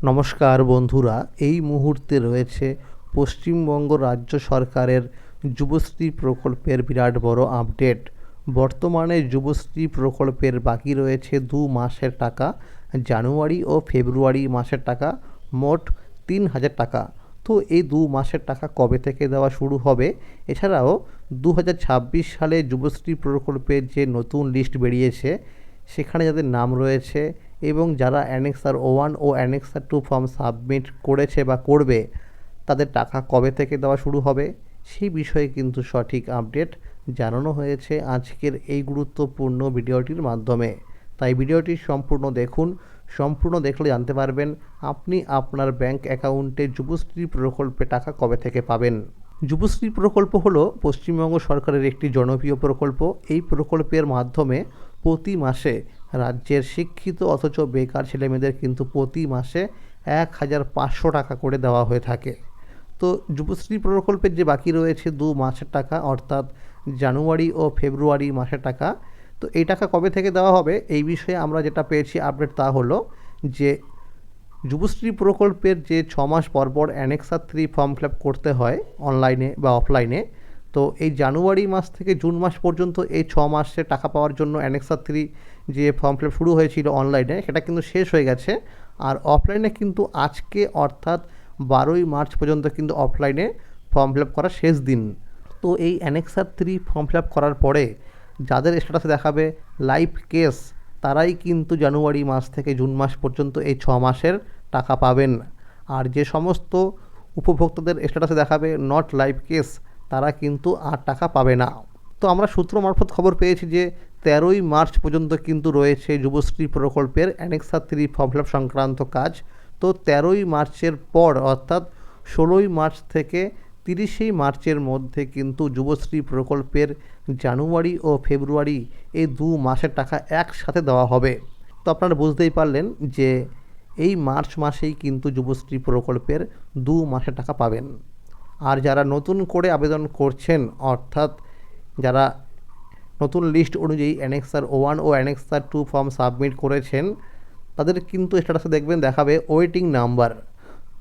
নমস্কার বন্ধুরা, এই মুহূর্তে রয়েছে পশ্চিমবঙ্গ রাজ্য সরকারের যুবশ্রী প্রকল্পের বিরাট বড় আপডেট। বর্তমানে যুবশ্রী প্রকল্পের বাকি রয়েছে 2 মাসের টাকা, জানুয়ারি ও ফেব্রুয়ারি মাসের টাকা, মোট 3,000 টাকা। তো এই 2 মাসের টাকা কবে থেকে দেওয়া শুরু হবে? এছাড়াও 2026 সালে যুবশ্রী প্রকল্পের যে নতুন লিস্ট বেরিয়েছে সেখানে যাদের নাম রয়েছে এবং যারা অ্যানেক্সার 1 ও অ্যানেক্সার 2 ফর্ম সাবমিট করেছে বা করবে, তাদের টাকা কবে থেকে দেওয়া শুরু হবে সেই বিষয়ে কিন্তু সঠিক আপডেট জানানো হয়েছে আজকের এই গুরুত্বপূর্ণ ভিডিওটির মাধ্যমে। তাই ভিডিওটি সম্পূর্ণ দেখুন। সম্পূর্ণ দেখলে জানতে পারবেন আপনি আপনার ব্যাংক অ্যাকাউন্টে যুবশ্রী প্রকল্পে টাকা কবে থেকে পাবেন। যুবশ্রী প্রকল্প হলো পশ্চিমবঙ্গ সরকারের একটি জনপ্রিয় প্রকল্প। এই প্রকল্পের মাধ্যমে প্রতি মাসে রাজ্যের শিক্ষিত অথচ বেকার ছেলেমেয়েদের কিন্তু প্রতি মাসে 1,500 টাকা করে দেওয়া হয়ে থাকে। তো যুবশ্রী প্রকল্পের যে বাকি রয়েছে 2 মাসের টাকা, অর্থাৎ জানুয়ারি ও ফেব্রুয়ারি মাসের টাকা, তো এই টাকা কবে থেকে দেওয়া হবে এই বিষয়ে আমরা যেটা পেয়েছি আপডেট তা হলো যে যুবশ্রী প্রকল্পের যে 6 মাস পরপর অ্যানেক্সার 3 ফর্ম ফিল আপ করতে হয় অনলাইনে বা অফলাইনে। তো এই জানুয়ারি মাস থেকে জুন মাস পর্যন্ত এই 6 মাসে টাকা পাওয়ার জন্য অ্যানেক্সার 3 যে ফর্ম ফিল আপ শুরু হয়েছিল অনলাইনে, সেটা কিন্তু শেষ হয়ে গেছে। আর অফলাইনে কিন্তু আজকে অর্থাৎ 12ই মার্চ পর্যন্ত কিন্তু অফলাইনে ফর্ম ফিল আপ করার শেষ দিন। তো এই অ্যানেক্সার 3 ফর্ম ফিল আপ করার পরে যাদের স্ট্যাটাসে দেখাবে লাইভ কেস, তারাই কিন্তু জানুয়ারি মাস থেকে জুন মাস পর্যন্ত এই 6 মাসের টাকা পাবেন। আর যে সমস্ত উপভোক্তাদের স্ট্যাটাসে দেখাবে নট লাইভ কেস, তারা কিন্তু আর টাকা পাবে না। তো আমরা সূত্র মারফত খবর পেয়েছি যে 13ই মার্চ পর্যন্ত কিন্তু রয়েছে যুবশ্রী প্রকল্পের অ্যানেক্সার 3 ফর্ম ফিল আপ সংক্রান্ত কাজ। তো 13ই মার্চের পর অর্থাৎ 16ই মার্চ থেকে 30ই মার্চের মধ্যে কিন্তু যুবশ্রী প্রকল্পের জানুয়ারি ও ফেব্রুয়ারি এই 2 মাসের টাকা একসাথে দেওয়া হবে। তো আপনারা বুঝতেই পারলেন যে এই মার্চ মাসেই কিন্তু যুবশ্রী প্রকল্পের 2 মাসের টাকা পাবেন। আর যারা নতুন করে আবেদন করছেন, অর্থাৎ যারা নতুন লিস্ট অনুযায়ী অ্যানেক্সার 1 ও অ্যানেক্সার 2 ফর্ম সাবমিট করেছেন, তাদের কিন্তু স্ট্যাটাসে দেখবেন দেখাবে ওয়েটিং নাম্বার।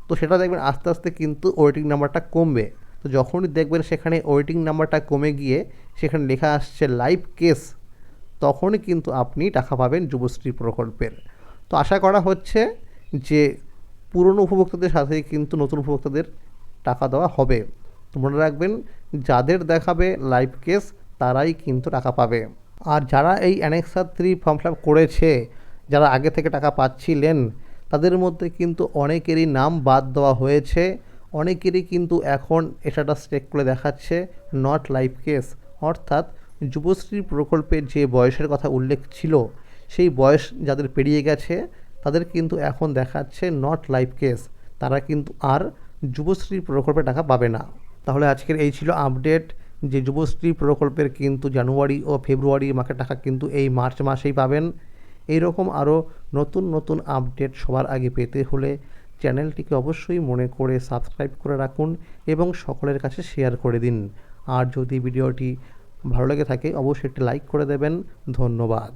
তো সেটা দেখবেন আস্তে আস্তে কিন্তু ওয়েটিং নাম্বারটা কমবে। তো যখনই দেখবেন সেখানে ওয়েটিং নাম্বারটা কমে গিয়ে সেখানে লেখা আসছে লাইভ কেস, তখনই কিন্তু আপনি টাকা পাবেন যুবশ্রী প্রকল্পের। তো আশা করা হচ্ছে যে পুরনো উপভোক্তাদের সাথেই কিন্তু নতুন উপভোক্তাদের টাকা দেওয়া হবে। তো মনে রাখবেন, যাদের দেখাবে লাইভ কেস তারাই কিন্তু টাকা পাবে। আর যারা এই অ্যানেক্সার 3 ফর্ম ফিল আপ করেছে, যারা আগে থেকে টাকা পাচ্ছিলেন, তাদের মধ্যে কিন্তু অনেকেরই নাম বাদ দেওয়া হয়েছে। অনেকেরই কিন্তু এখন স্ট্যাটাস চেক করে দেখাচ্ছে নট লাইভ কেস, অর্থাৎ যুবশ্রী প্রকল্পের যে বয়সের কথা উল্লেখ ছিল সেই বয়স যাদের পেরিয়ে গেছে তাদের কিন্তু এখন দেখাচ্ছে নট লাইভ কেস, তারা কিন্তু আর যুবশ্রী প্রকল্পে টাকা পাবে না। তাহলে আজকের এই ছিল আপডেট যে যুবশ্রী প্রকল্পের কিন্তু জানুয়ারি ও ফেব্রুয়ারি মাসের টাকা কিন্তু এই মার্চ মাসেই পাবেন। এইরকম আরও নতুন নতুন আপডেট সবার আগে পেতে হলে চ্যানেলটিকে অবশ্যই মনে করে সাবস্ক্রাইব করে রাখুন এবং সকলের কাছে শেয়ার করে দিন। আর যদি ভিডিওটি ভালো লেগে থাকে অবশ্যই একটি লাইক করে দেবেন। ধন্যবাদ।